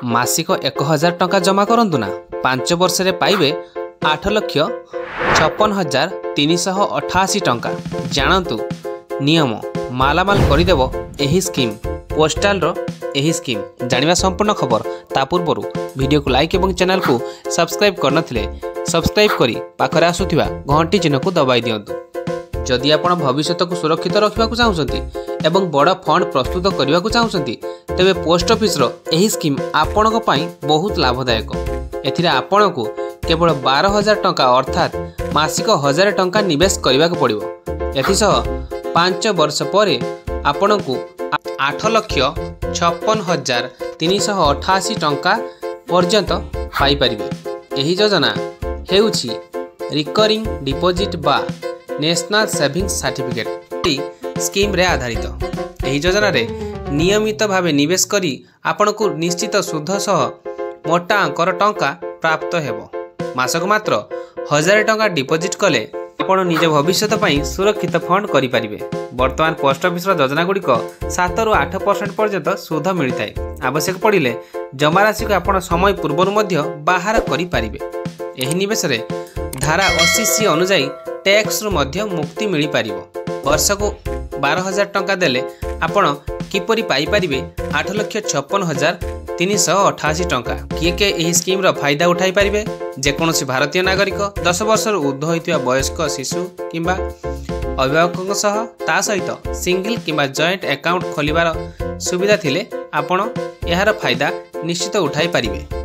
मासिक 1000 टंका जमा करंतु ना 5 वर्ष रे पाइबे 8,56,388 टंका। जानतु नियम मालामाल करदेव एही स्कीम पोस्टाल रो एही स्कीम। जानिबा संपूर्ण खबर ता पूर्व वीडियो को लाइक और चैनल को सब्सक्राइब करनथिले सब्सक्राइब करी पाखरे आसुथिबा घंटी चिन्ह को दबाई दियंतु। जदि आपण भविष्य को सुरक्षित रखा चाहूँगी एवं बड़ फंड प्रस्तुत करने को चाहूँगी तेबे पोस्ट ऑफिस रो एही स्कीम आपण बहुत लाभदायक। एथिरे आपण को केवल 12,000 टंका अर्थात मासिक 1000 टंका निवेश करने को पड़ो। एथिसह 5 वर्ष पर आपण को 8,56,388 टंका पर्यंत पाइपर। यही योजना हेउछि रिकरिंग डिपोजिट बा नेशनल सेविंग्स सर्टिफिकेट स्कीम रे आधारित। यही योजना रे नियमित भावे निवेश करी आपण को निश्चित सुध सह मोटा अंकर टंका प्राप्त हेबो। मासक मात्र 1000 टंका डिपोजिट कले आपण निज भविष्य पई सुरक्षित फंड करि परिबे। वर्तमान पोस्ट ऑफिस योजना गुड़िक 7 ରୁ 8% पर्यंत सुध मिलता है। आवश्यक पड़िले जमा राशि को आपण समय पूर्व बाहर करि परिबे। एही निवेश रे धारा 80C अनुसार टैक्स रु मध्य मुक्ति मिल पारिबो। वर्ष को 12,000 टंका देले आपण किपरि पाई परिबे 8,56,388 टंका। किए के एही स्कीम रो फायदा उठाई परिबे जेकोनोसी भारतीय नागरिक 10 वर्ष ऊर्ध्व होइतिबा वयस्क शिशु किंबा अभिभावकों सह ता सहित सिंगल किंबा जॉइंट अकाउंट खोलिबार सुविधा थिले आपण यार फायदा निश्चित उठाई परिबे।